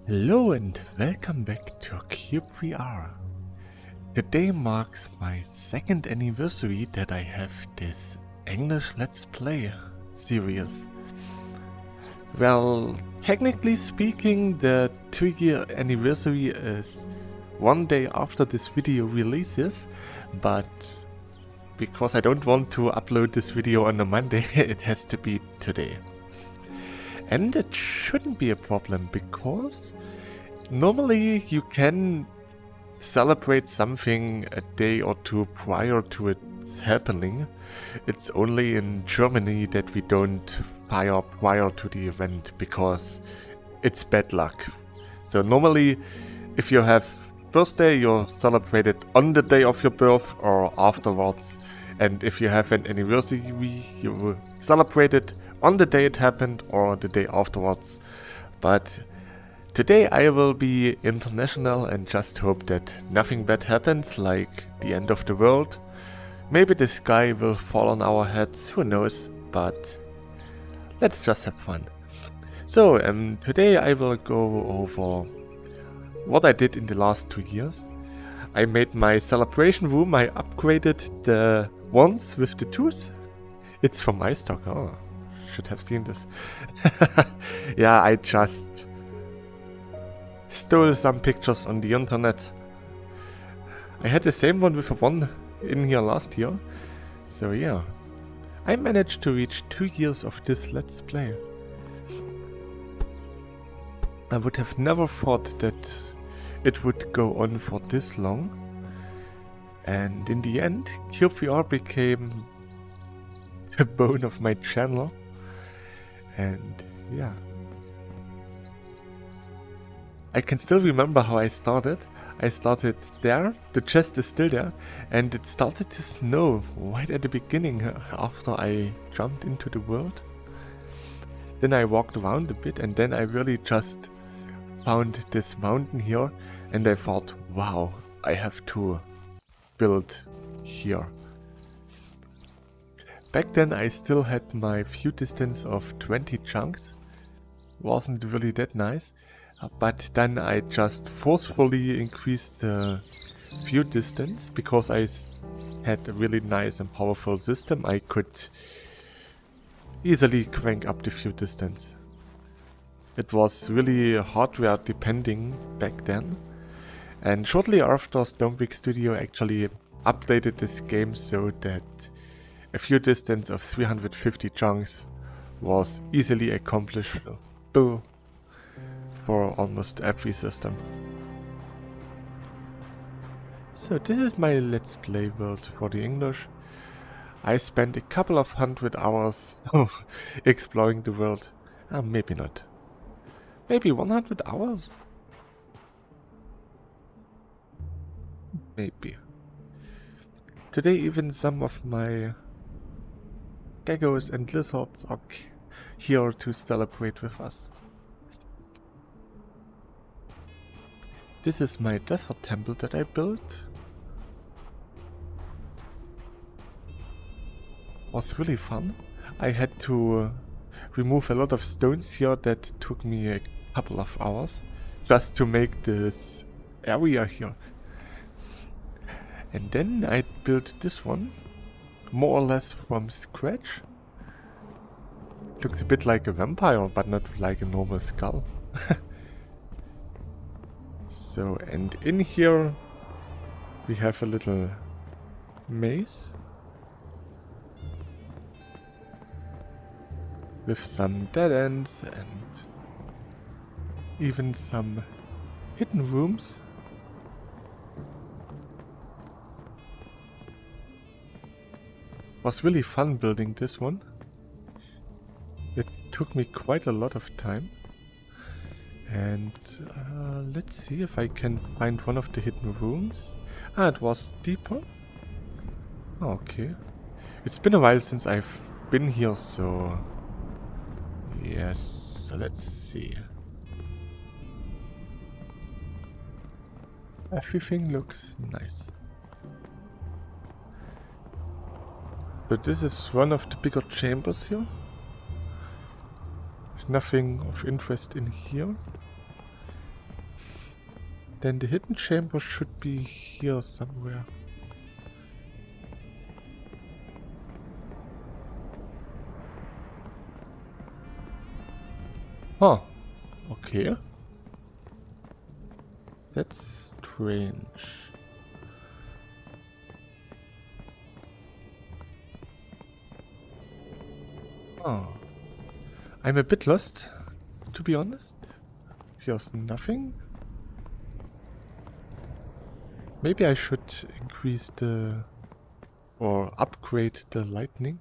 Hello and welcome back to cyubeVR. Today marks my second anniversary that I have this English Let's Play series. Well, technically speaking, the 2-year anniversary is one day after this video releases, but because I don't want to upload this video on a Monday, it has to be today. And it shouldn't be a problem, because normally you can celebrate something a day or two prior to its happening. It's only in Germany that we don't fire prior to the event, because it's bad luck. So normally, if you have birthday, you celebrate it on the day of your birth or afterwards. And if you have an anniversary, you will celebrate it on the day it happened or the day afterwards. But today I will be international and just hope that nothing bad happens, like the end of the world. Maybe the sky will fall on our heads, who knows, but let's just have fun. So today I will go over what I did in the last 2 years. I made my celebration room. I upgraded the ones with the twos. It's from my stock. Oh, should have seen this. Yeah, I just stole some pictures on the internet. I had the same one with a 1 in here last year. So yeah, I managed to reach 2 years of this Let's Play. I would have never thought that it would go on for this long. And in the end, cyubeVR became a bone of my channel. And yeah, I can still remember how I started. I started there, the chest is still there, and it started to snow right at the beginning after I jumped into the world. Then I walked around a bit, and then I really just found this mountain here, and I thought, wow, I have to build here. Back then I still had my view distance of 20 chunks. Wasn't really that nice, but then I just forcefully increased the view distance because I had a really nice and powerful system. I could easily crank up the view distance. It was really hardware depending back then. And shortly after, Stonebrick Studio actually updated this game so that a view distance of 350 chunks was easily accomplishable for almost every system. So this is my Let's Play world for the English. I spent a couple of 100 hours exploring the world. Maybe not. Maybe 100 hours? Maybe. Today even some of my geckos and lizards are here to celebrate with us. This is my desert temple that I built. Was really fun. I had to remove a lot of stones here that took me a couple of hours just to make this area here. And then I built this one, more or less from scratch. Looks a bit like a vampire, but not like a normal skull. So, and in here we have a little maze with some dead ends and even some hidden rooms. Was really fun building this one. It took me quite a lot of time. And let's see if I can find one of the hidden rooms. It was deeper. Okay. It's been a while since I've been here, so yes, so let's see. Everything looks nice. So this is one of the bigger chambers here. There's nothing of interest in here. Then the hidden chamber should be here somewhere. Huh. Okay. That's strange. Oh. I'm a bit lost, to be honest. Here's nothing. Maybe I should increase the... or upgrade the lightning.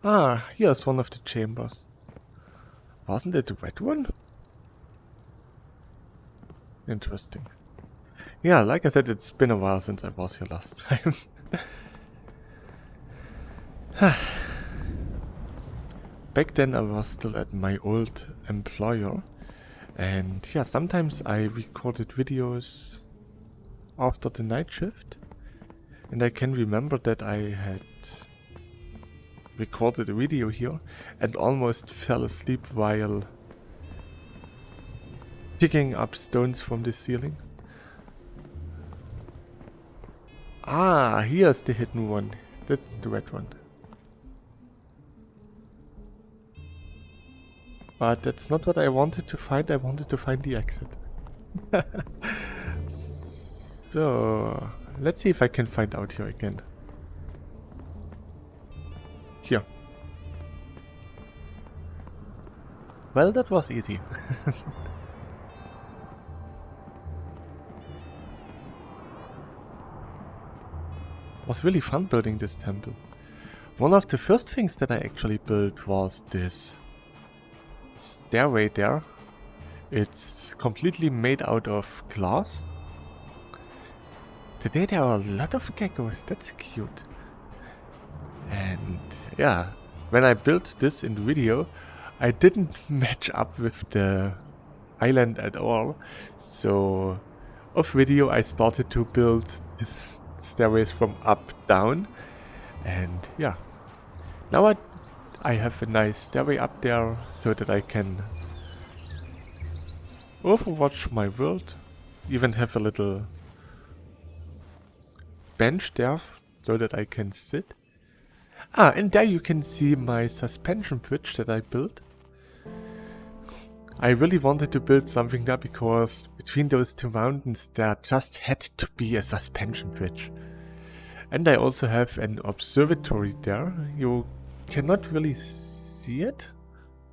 Ah, here's one of the chambers. Wasn't it the red one? Interesting. Yeah, like I said, it's been a while since I was here last time. Back then I was still at my old employer. And yeah, sometimes I recorded videos after the night shift. And I can remember that I had recorded a video here and almost fell asleep while picking up stones from the ceiling. Ah, here's the hidden one. That's the red one. But that's not what I wanted to find. I wanted to find the exit. So, let's see if I can find out here again. Here. Well, that was easy. It was really fun building this temple. One of the first things that I actually built was this stairway there. It's completely made out of glass. Today there are a lot of geckos, that's cute. And yeah, when I built this in the video, I didn't match up with the island at all. So off video I started to build this stairways from up down. And yeah, now I have a nice stairway up there so that I can overwatch my world. Even have a little bench there so that I can sit. Ah, and there you can see my suspension bridge that I built. I really wanted to build something there because between those two mountains there just had to be a suspension bridge. And I also have an observatory there. You cannot really see it,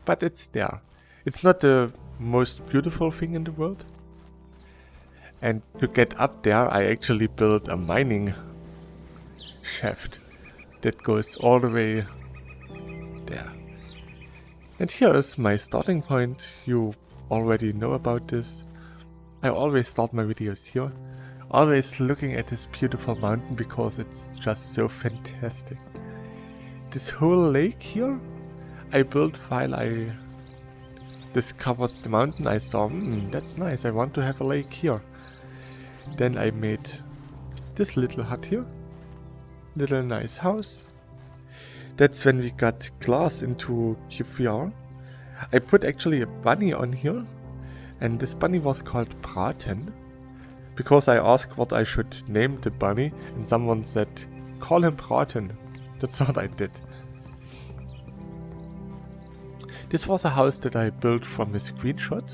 but it's there. It's not the most beautiful thing in the world. And to get up there I actually built a mining shaft that goes all the way there. And here is my starting point. You already know about this. I always start my videos here. Always looking at this beautiful mountain because it's just so fantastic. This whole lake here I built while I discovered the mountain. I saw, that's nice, I want to have a lake here. Then I made this little hut here. Little nice house. That's when we got glass into cyubeVR. I put actually a bunny on here. And this bunny was called Braten. Because I asked what I should name the bunny. And someone said, call him Braten. That's what I did. This was a house that I built from a screenshot.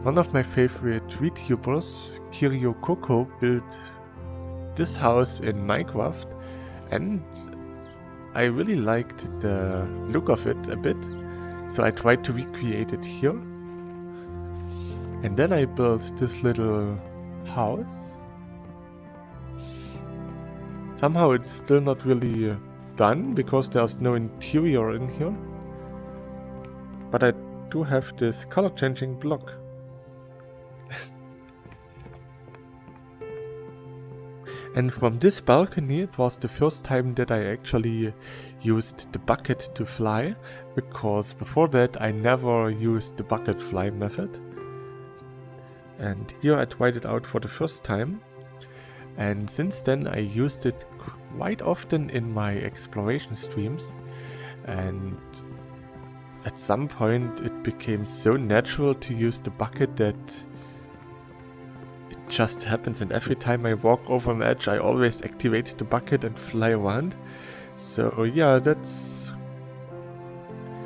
One of my favorite VTubers, Kirio Coco, built this house in Minecraft, and I really liked the look of it a bit, so I tried to recreate it here. And then I built this little house. Somehow it's still not really done, because there's no interior in here. But I do have this color changing block. And from this balcony, it was the first time that I actually used the bucket to fly, because before that I never used the bucket fly method. And here I tried it out for the first time, and since then I used it quite often in my exploration streams, and at some point it became so natural to use the bucket that it just happens, and every time I walk over an edge I always activate the bucket and fly around. So yeah, that's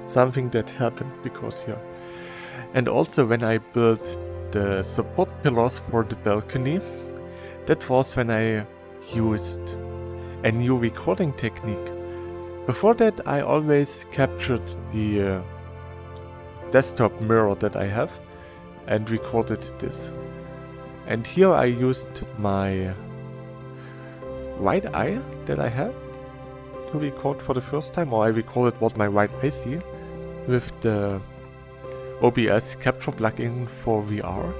something that happened because here. And also when I built the support pillars for the balcony, that was when I used a new recording technique. Before that I always captured the desktop mirror that I have and recorded this. And here I used my right eye that I have to record for the first time, or I recorded what my right eye see with the OBS capture plugin for VR.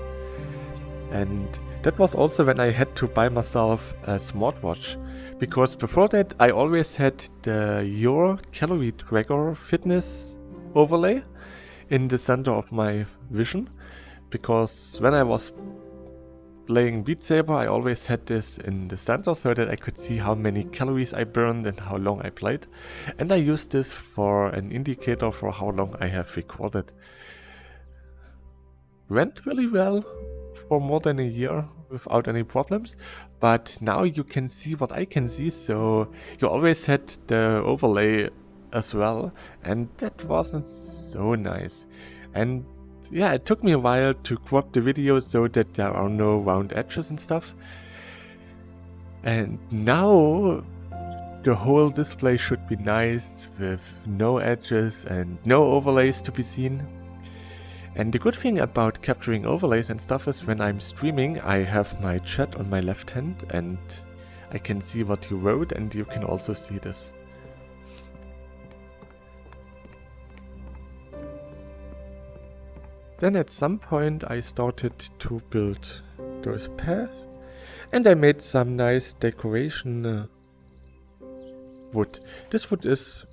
And that was also when I had to buy myself a smartwatch, because before that I always had the Your Calorie Tracker fitness overlay in the center of my vision, because when I was playing Beat Saber I always had this in the center so that I could see how many calories I burned and how long I played, and I used this for an indicator for how long I have recorded. Went really well for more than a year without any problems, but now you can see what I can see, so you always had the overlay as well, and that wasn't so nice. And yeah, it took me a while to crop the video so that there are no round edges and stuff. And now the whole display should be nice with no edges and no overlays to be seen. And the good thing about capturing overlays and stuff is when I'm streaming I have my chat on my left hand and I can see what you wrote, and you can also see this. Then at some point I started to build those paths, and I made some nice decoration wood. This wood is,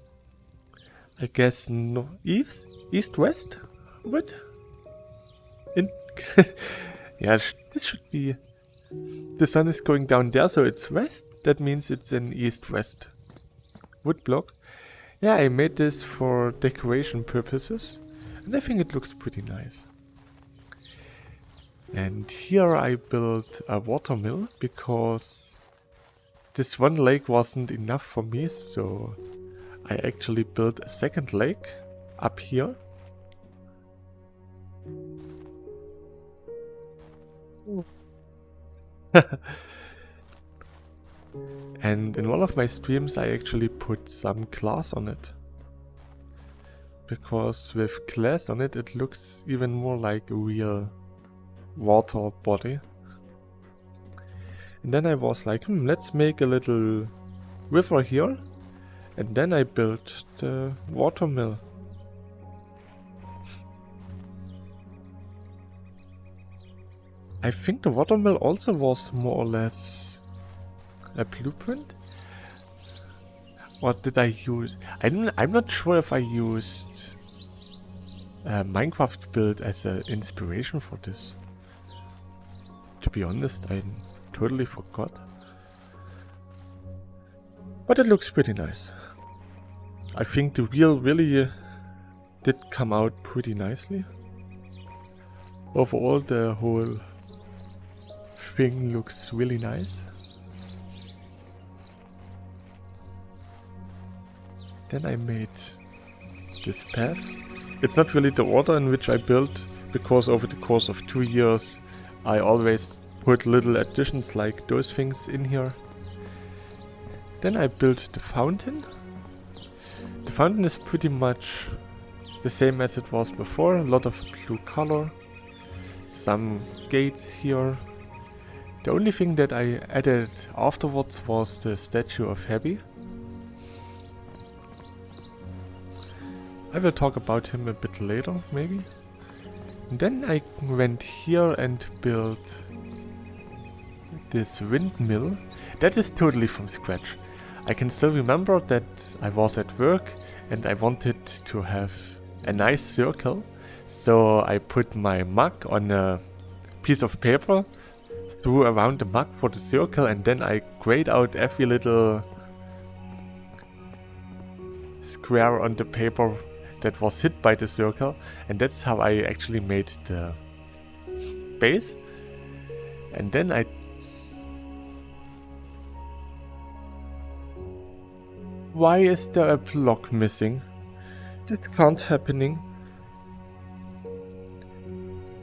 I guess, east-west wood? Yeah, this should be... The sun is going down there, so it's west. That means it's an east-west wood block. Yeah, I made this for decoration purposes, and I think it looks pretty nice. And here I built a watermill because this one lake wasn't enough for me, so I actually built a second lake up here. And in one of my streams I actually put some glass on it, because with glass on it it looks even more like a real water body. And then I was like, let's make a little river here, and then I built the watermill. I think the watermill also was more or less a blueprint. What did I use? I'm not sure if I used a Minecraft build as an inspiration for this. To be honest, I totally forgot. But it looks pretty nice. I think the wheel really did come out pretty nicely. Overall, the whole thing looks really nice. Then I made this path. It's not really the order in which I built, because over the course of 2 years I always put little additions like those things in here. Then I built the fountain. The fountain is pretty much the same as it was before, a lot of blue color, some gates here. The only thing that I added afterwards was the statue of Happy. I will talk about him a bit later, maybe. And then I went here and built this windmill. That is totally from scratch. I can still remember that I was at work and I wanted to have a nice circle. So I put my mug on a piece of paper, threw around the mug for the circle, and then I grayed out every little square on the paper that was hit by the circle, and that's how I actually made the base. And then Why is there a block missing? This can't happening.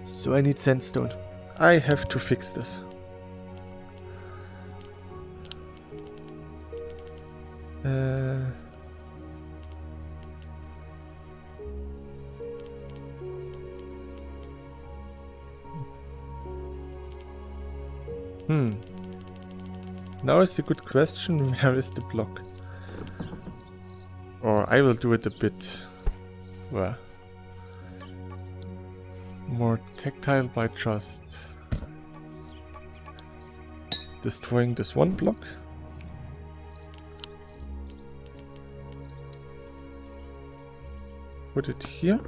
So I need sandstone. I have to fix this. Now is a good question, where is the block? Or I will do it a bit more tactile by just destroying this one block. Put it here.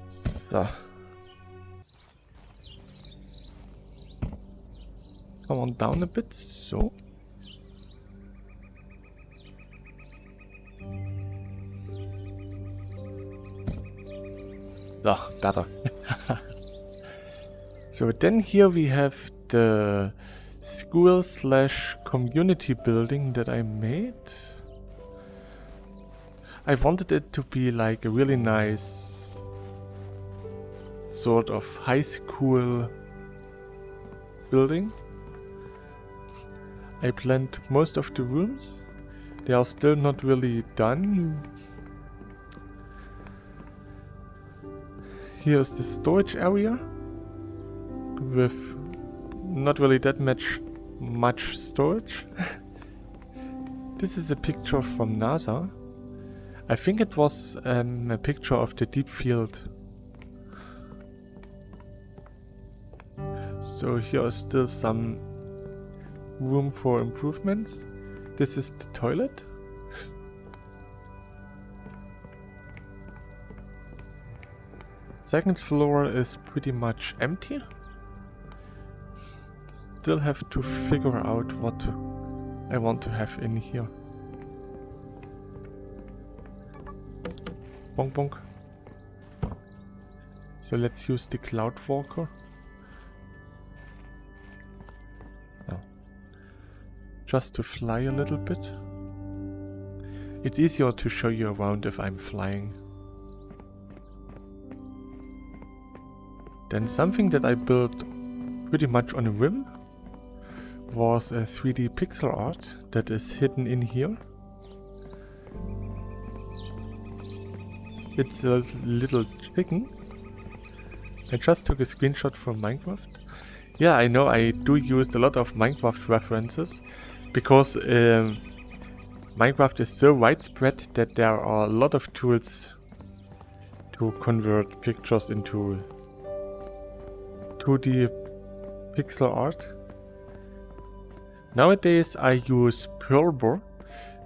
So. Come on down a bit, so. Ah, better. So then here we have the school/community building that I made. I wanted it to be like a really nice sort of high school building. I planned most of the rooms. They are still not really done. Here's the storage area with not really that much storage. This is a picture from NASA. I think it was a picture of the deep field. So here is still some room for improvements. This is the toilet. Second floor is pretty much empty. Still have to figure out what I want to have in here. Bonk bonk. So let's use the Cloud Walker. Oh. Just to fly a little bit. It's easier to show you around if I'm flying. Then something that I built pretty much on a whim was a 3D pixel art that is hidden in here. It's a little chicken. I just took a screenshot from Minecraft. Yeah, I know I do use a lot of Minecraft references because Minecraft is so widespread that there are a lot of tools to convert pictures into 2D pixel art. Nowadays I use Pearlbor.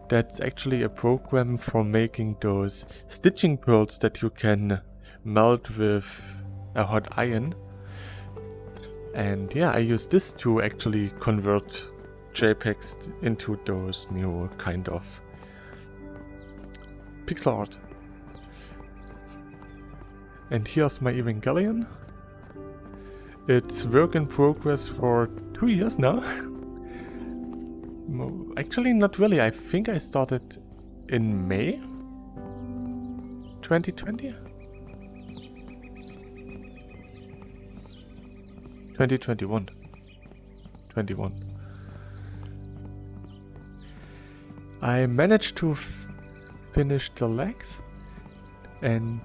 That's actually a program for making those stitching pearls that you can melt with a hot iron. And yeah, I use this to actually convert JPEGs into those new kind of pixel art. And here's my Evangelion. It's work in progress for 2 years now. Actually, not really. I think I started in May 2020? 2021. 21. I managed to finish the legs, and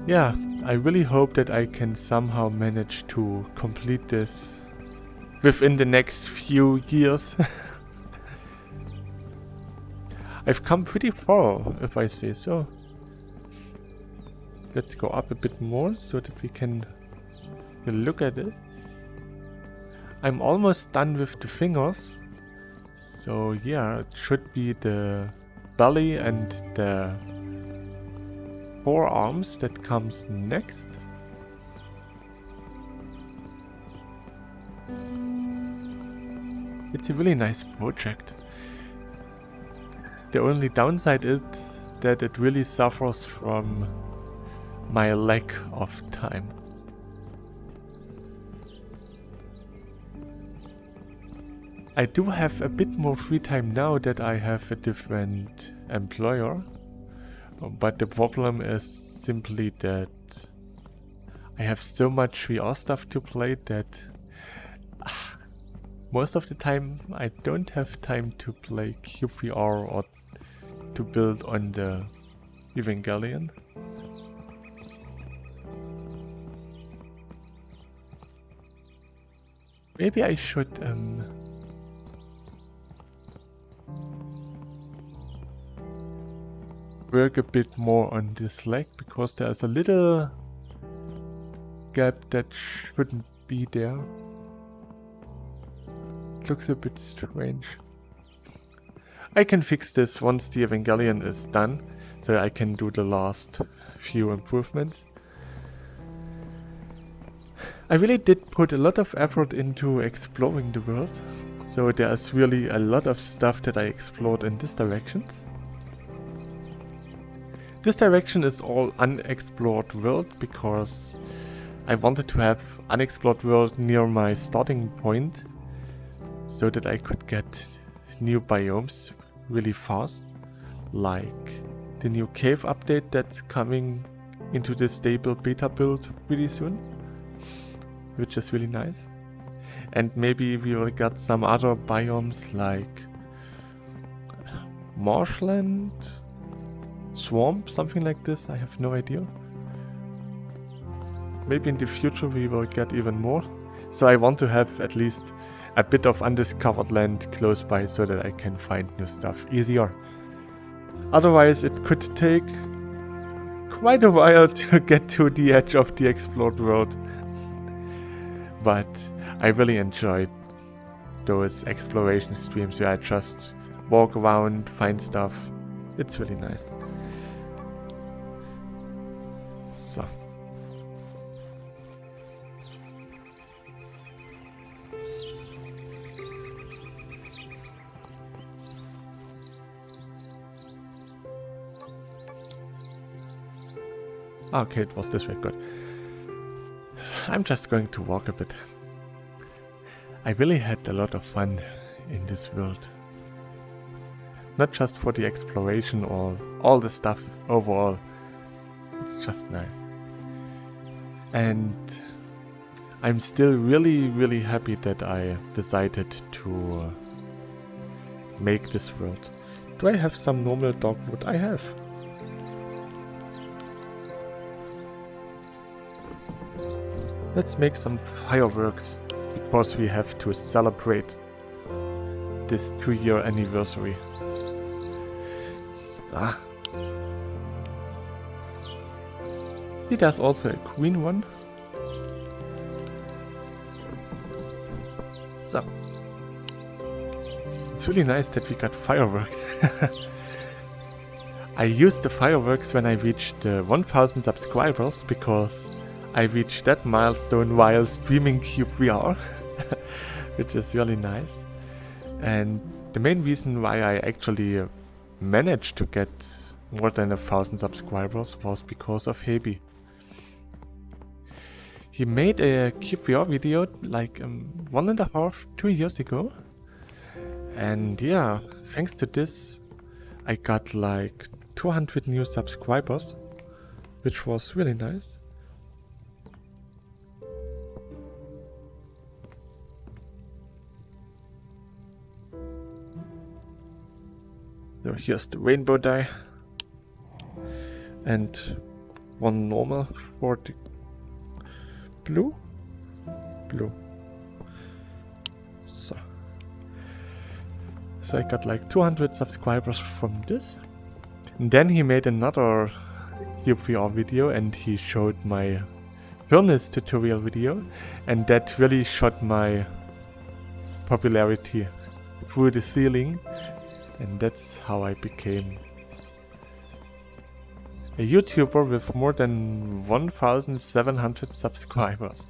yeah, I really hope that I can somehow manage to complete this within the next few years. I've come pretty far, if I say so. Let's go up a bit more so that we can look at it. I'm almost done with the fingers. So yeah, it should be the belly and the forearms that comes next. It's a really nice project. The only downside is that it really suffers from my lack of time. I do have a bit more free time now that I have a different employer, but the problem is simply that I have so much VR stuff to play that most of the time I don't have time to play cyubeVR or to build on the Evangelion. Maybe I should work a bit more on this leg, because there's a little gap that shouldn't be there. It looks a bit strange. I can fix this once the Evangelion is done, so I can do the last few improvements. I really did put a lot of effort into exploring the world, so there's really a lot of stuff that I explored in this directions. This direction is all unexplored world because I wanted to have unexplored world near my starting point so that I could get new biomes really fast, like the new cave update that's coming into the stable beta build really soon, which is really nice. And maybe we will get some other biomes like marshland, swamp, something like this, I have no idea. Maybe in the future we will get even more. So I want to have at least a bit of undiscovered land close by so that I can find new stuff easier. Otherwise it could take quite a while to get to the edge of the explored world. But I really enjoyed those exploration streams where I just walk around, find stuff. It's really nice. So. Okay, it was this way, good. I'm just going to walk a bit. I really had a lot of fun in this world. Not just for the exploration or all the stuff overall. It's just nice. And I'm still really happy that I decided to make this world. Do I have some normal dogwood? I have. Let's make some fireworks, because we have to celebrate this 2-year anniversary. See, there's also a queen one. So. It's really nice that we got fireworks. I used the fireworks when I reached 1000 subscribers, because I reached that milestone while streaming cyubeVR, which is really nice. And the main reason why I actually managed to get more than 1000 subscribers was because of Hebi. He made a cyubeVR video like 1.5–2 years ago. And yeah, thanks to this, I got like 200 new subscribers, which was really nice. So here's the rainbow dye. And one normal for the blue. So I got like 200 subscribers from this. And then he made another cyubeVR video and he showed my furnace tutorial video, and that really shot my popularity through the ceiling. And that's how I became a YouTuber with more than 1700 subscribers.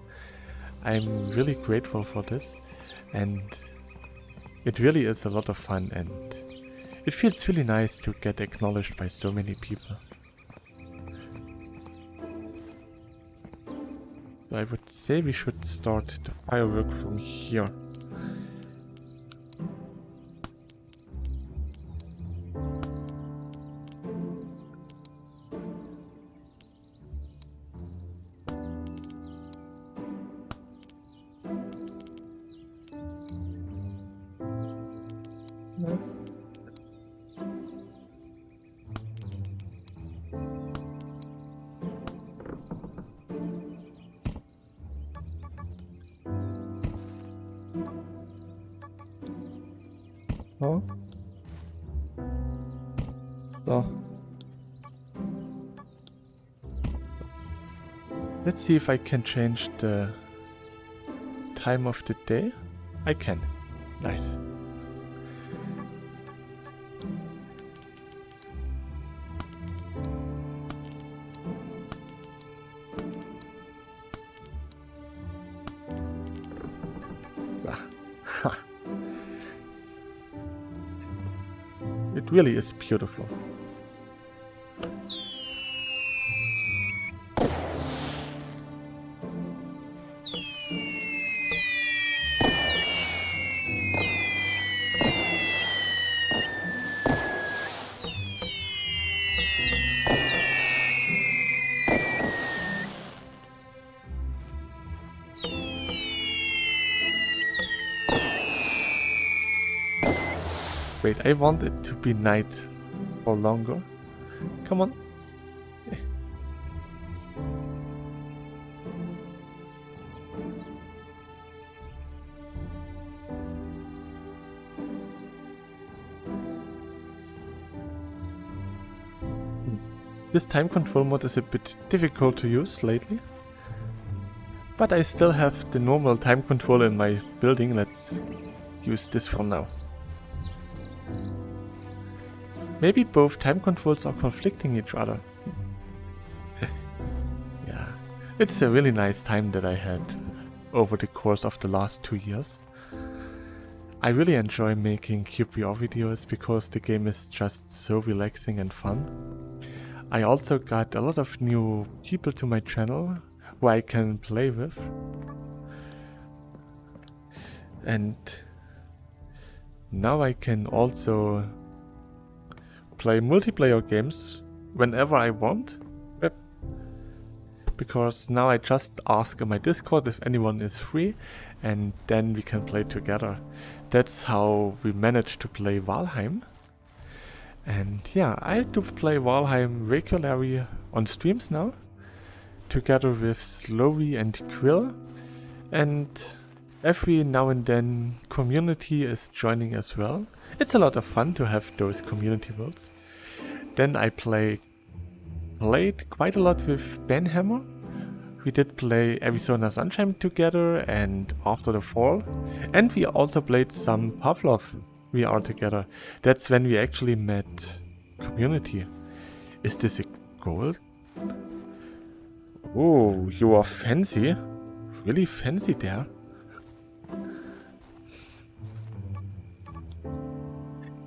I'm really grateful for this, and it really is a lot of fun, and it feels really nice to get acknowledged by so many people. I would say we should start the firework from here. No. Oh. So. Let's see if I can change the time of the day. I can. Nice. It really is beautiful. Wait, I want it to be night for longer. Come on. This time control mode is a bit difficult to use lately. But I still have the normal time control in my building. Let's use this for now. Maybe both time controls are conflicting each other. Yeah, it's a really nice time that I had over the course of the last 2 years. I really enjoy making cyubeVR videos because the game is just so relaxing and fun. I also got a lot of new people to my channel who I can play with. And now I can also play multiplayer games whenever I want. Because now I just ask on my Discord if anyone is free and then we can play together. That's how we managed to play Valheim. And yeah, I do play Valheim regularly on streams now, together with Slowy and Quill. And every now and then community is joining as well. It's a lot of fun to have those community worlds. Then I played quite a lot with Benhammer. We did play Arizona Sunshine together and After the Fall. And we also played some Pavlov VR together. That's when we actually met community. Is this a gold? Oh, you are fancy. Really fancy there.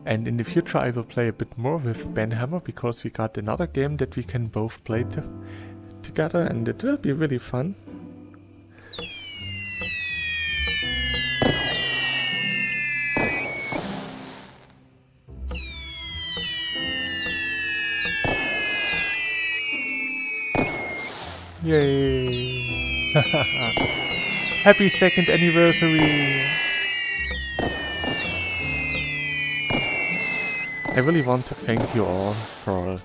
And in the future I will play a bit more with Benhammer because we got another game that we can both play together and it will be really fun. Yay! Happy 2nd anniversary! I really want to thank you all for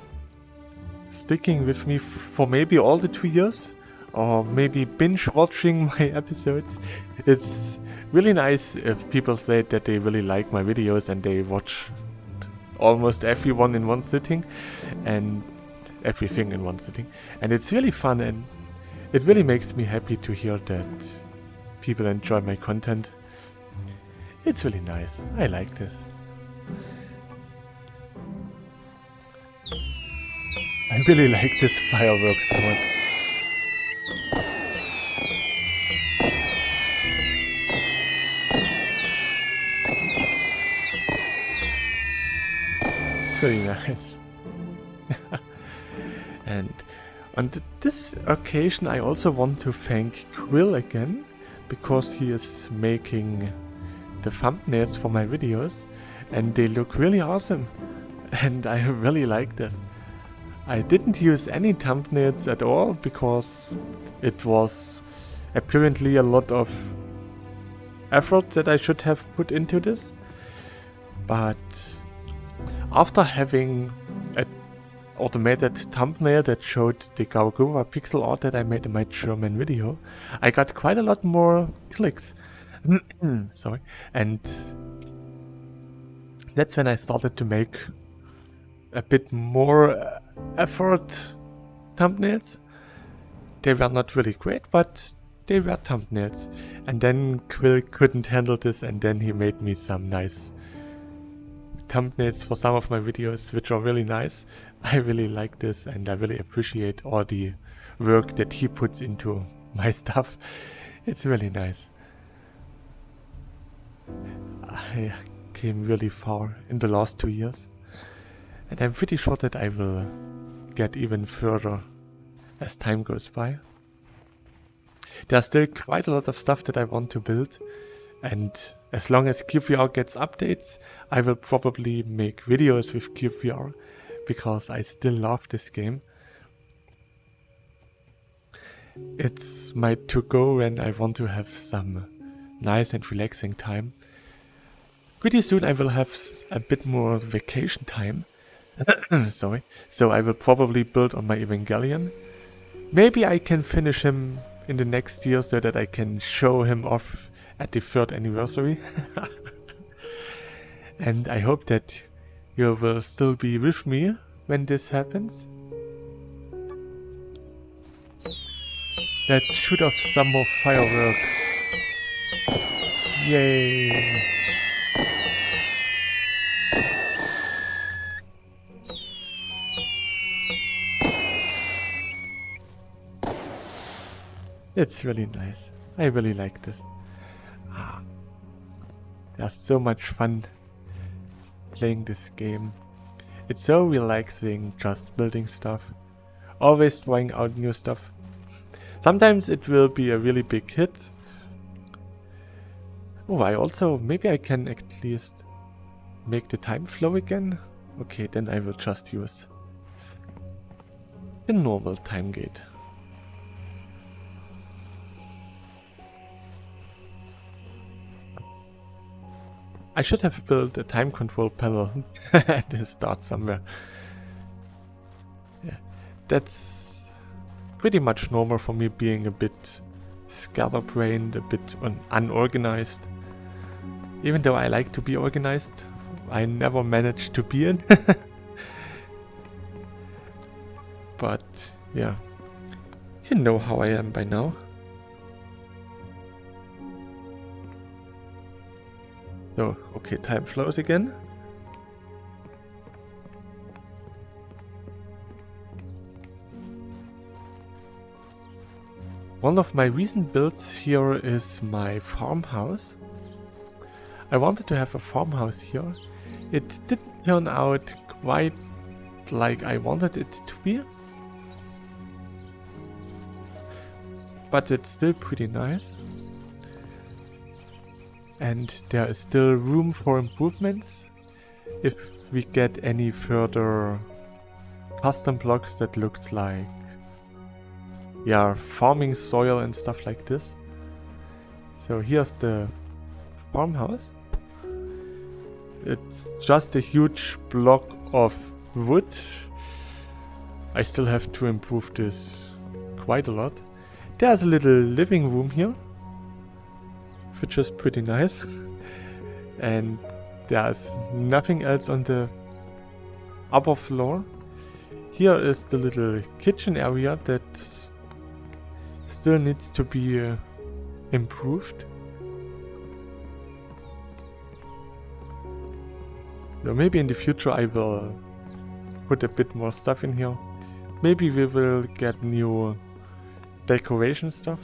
sticking with me for maybe all the 2 years, or maybe binge watching my episodes. It's really nice if people say that they really like my videos and they watch almost everyone in one sitting and everything in one sitting. And it's really fun and it really makes me happy to hear that people enjoy my content. It's really nice. I like this. I really like this fireworks mode. It's really nice. And On this occasion I also want to thank Quill again, because he is making the thumbnails for my videos and they look really awesome and I really like this. I didn't use any thumbnails at all because it was apparently a lot of effort that I should have put into this, but after having an automated thumbnail that showed the Gaogura pixel art that I made in my German video, I got quite a lot more clicks. Sorry. And that's when I started to make a bit more effort thumbnails. They were not really great, but they were thumbnails. And then Quill couldn't handle this, and then he made me some nice thumbnails for some of my videos, which are really nice. I really like this, and I really appreciate all the work that he puts into my stuff. It's really nice. I came really far in the last 2 years, and I'm pretty sure that I will get even further as time goes by. There's still quite a lot of stuff that I want to build, and as long as cyubeVR gets updates, I will probably make videos with cyubeVR, because I still love this game. It's my to-go when I want to have some nice and relaxing time. Pretty soon I will have a bit more vacation time. Sorry. So I will probably build on my Evangelion. Maybe I can finish him in the next year so that I can show him off at the 3rd anniversary. And I hope that you will still be with me when this happens. Let's shoot off some more firework. Yay! It's really nice. I really like this. There's so much fun playing this game. It's so relaxing just building stuff. Always trying out new stuff. Sometimes it will be a really big hit. Oh, maybe I can at least make the time flow again. Okay, then I will just use the normal time gate. I should have built a time control panel at the start somewhere. Yeah, that's pretty much normal for me, being a bit scatterbrained, a bit unorganized. Even though I like to be organized, I never manage to be in. But yeah, you know how I am by now. So, okay, time flows again. One of my recent builds here is my farmhouse. I wanted to have a farmhouse here. It didn't turn out quite like I wanted it to be, but it's still pretty nice. And there is still room for improvements if we get any further custom blocks that looks like, yeah, farming soil and stuff like this. So here's the farmhouse. It's just a huge block of wood. I still have to improve this quite a lot. There's a little living room here, which is pretty nice. And there's nothing else on the upper floor. Here is the little kitchen area that still needs to be improved. So maybe in the future I will put a bit more stuff in here. Maybe we will get new decoration stuff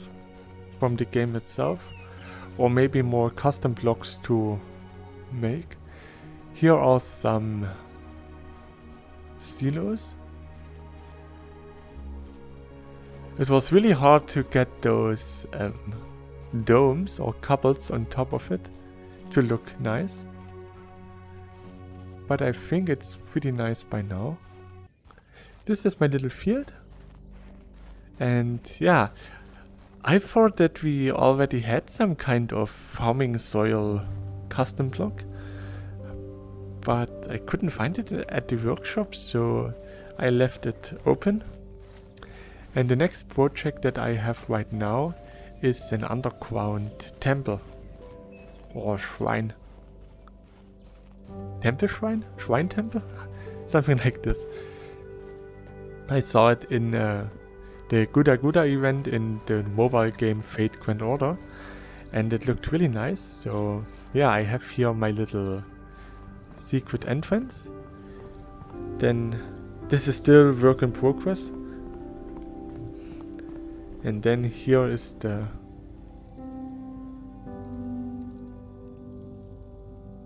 from the game itself. Or maybe more custom blocks to make. Here are some silos. It was really hard to get those domes or cupboards on top of it to look nice. But I think it's pretty nice by now. This is my little field. And yeah, I thought that we already had some kind of farming soil custom block. But I couldn't find it at the workshop, so I left it open. And the next project that I have right now is an underground temple or shrine. Temple shrine? Shrine temple? Something like this. I saw it in the Guda Guda event in the mobile game Fate Grand Order, and it looked really nice. So yeah, I have here my little secret entrance. Then this is still work in progress. And then here is the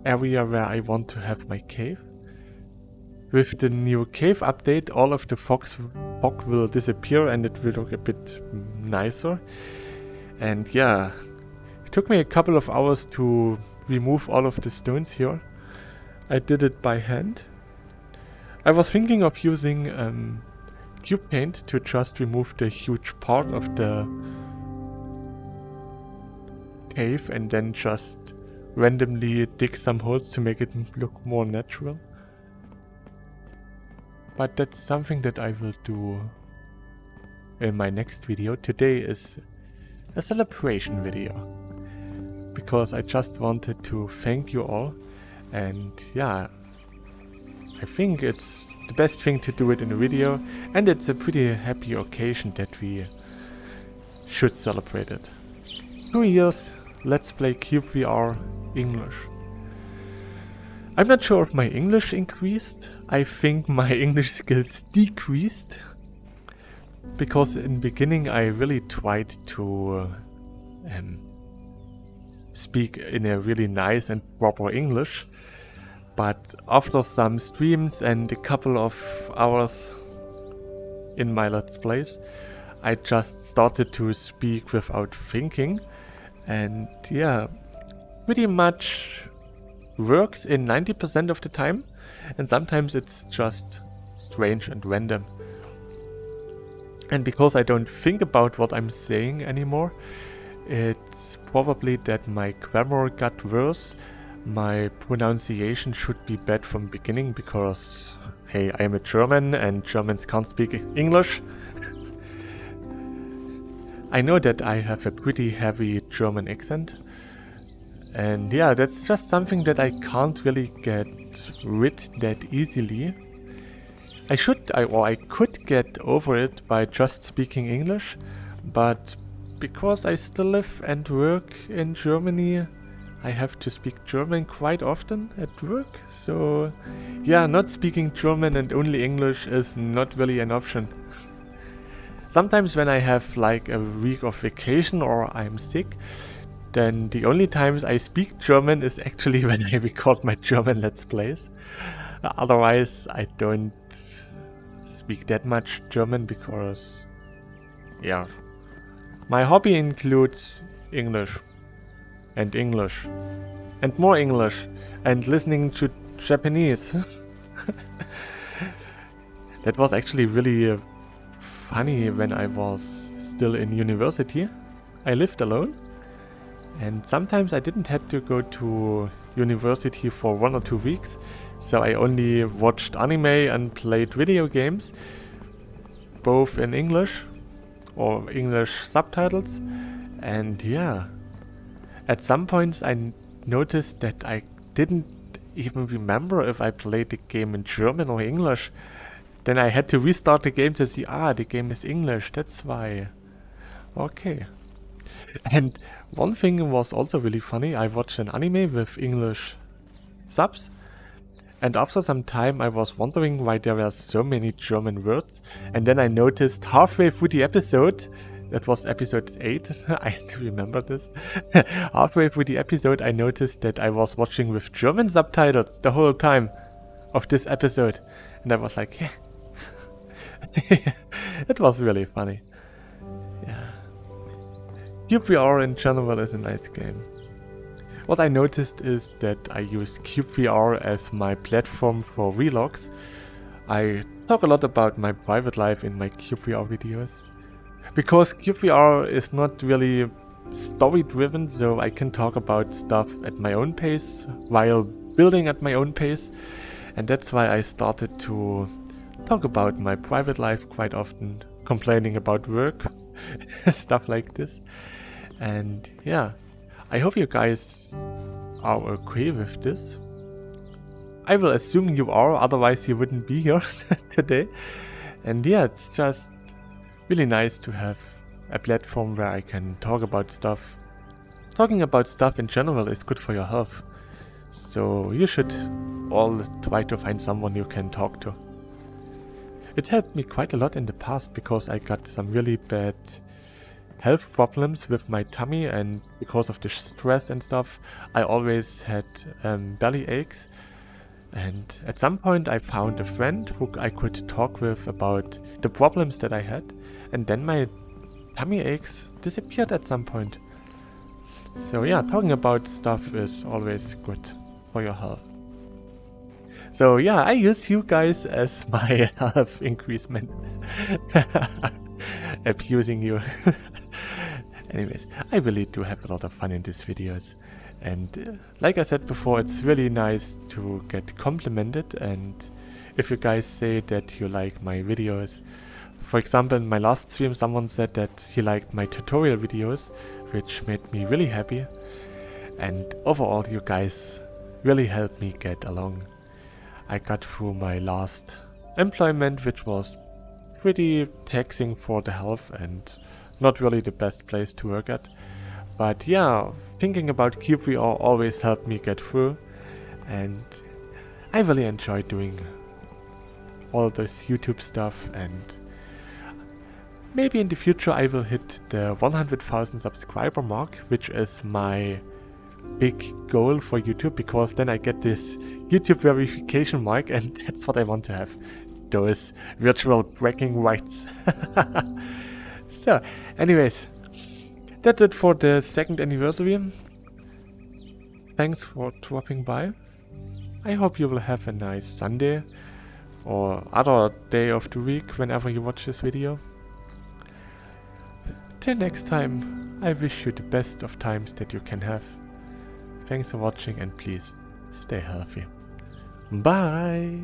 area where I want to have my cave. With the new cave update, all of the fog will disappear and it will look a bit nicer. And yeah, it took me a couple of hours to remove all of the stones here. I did it by hand. I was thinking of using cube paint to just remove the huge part of the cave and then just randomly dig some holes to make it look more natural. But that's something that I will do in my next video. Today is a celebration video, because I just wanted to thank you all, and yeah, I think it's the best thing to do it in a video, and it's a pretty happy occasion that we should celebrate it. 2 years, let's play cyubeVR English. I'm not sure if my English increased. I think my English skills decreased, because in the beginning I really tried to speak in a really nice and proper English. But after some streams and a couple of hours in my Let's Plays, I just started to speak without thinking. And yeah, pretty much works in 90% of the time. And sometimes it's just strange and random. And because I don't think about what I'm saying anymore, it's probably that my grammar got worse. My pronunciation should be bad from the beginning, because, hey, I am a German and Germans can't speak English. I know that I have a pretty heavy German accent. And yeah, that's just something that I can't really get rid that easily. I could get over it by just speaking English, but because I still live and work in Germany, I have to speak German quite often at work, so yeah, not speaking German and only English is not really an option. Sometimes when I have like a week of vacation or I'm sick, then the only times I speak German is actually when I record my German Let's Plays. Otherwise, I don't speak that much German because, yeah, my hobby includes English. And English. And more English. And listening to Japanese. That was actually really funny when I was still in university. I lived alone. And sometimes I didn't have to go to university for 1 or 2 weeks. So I only watched anime and played video games. Both in English or English subtitles. And yeah. At some points I noticed that I didn't even remember if I played the game in German or English. Then I had to restart the game to see, the game is English, that's why. Okay. And one thing was also really funny, I watched an anime with English subs. And after some time I was wondering why there were so many German words. And then I noticed halfway through the episode, that was episode 8, I still remember this. Halfway through the episode I noticed that I was watching with German subtitles the whole time of this episode. And I was like, yeah. It was really funny. cyubeVR in general is a nice game. What I noticed is that I use cyubeVR as my platform for vlogs. I talk a lot about my private life in my cyubeVR videos. Because cyubeVR is not really story driven, so I can talk about stuff at my own pace while building at my own pace. And that's why I started to talk about my private life quite often, complaining about work, stuff like this. And yeah, I hope you guys are okay with this. I will assume you are, otherwise you wouldn't be here today. And yeah, it's just really nice to have a platform where I can talk about stuff. Talking about stuff in general is good for your health. So you should all try to find someone you can talk to. It helped me quite a lot in the past because I got some really bad health problems with my tummy, and because of the stress and stuff I always had belly aches. And at some point I found a friend who I could talk with about the problems that I had, and then my tummy aches disappeared at some point. So yeah, talking about stuff is always good for your health. So yeah, I use you guys as my health increasement. Abusing you. Anyways, I really do have a lot of fun in these videos. And like I said before, it's really nice to get complimented. And if you guys say that you like my videos, for example, in my last stream someone said that he liked my tutorial videos, which made me really happy. And overall you guys really helped me get along. I got through my last employment, which was pretty taxing for the health and not really the best place to work at. But yeah, thinking about cyubeVR always helped me get through, and I really enjoy doing all this YouTube stuff. And maybe in the future I will hit the 100,000 subscriber mark, which is my big goal for YouTube, because then I get this YouTube verification mark, and that's what I want to have, those virtual bragging rights. So anyways, that's it for the 2nd anniversary. Thanks for dropping by. I hope you will have a nice Sunday or other day of the week whenever you watch this video. Till next time, I wish you the best of times that you can have. Thanks for watching, and please stay healthy. Bye!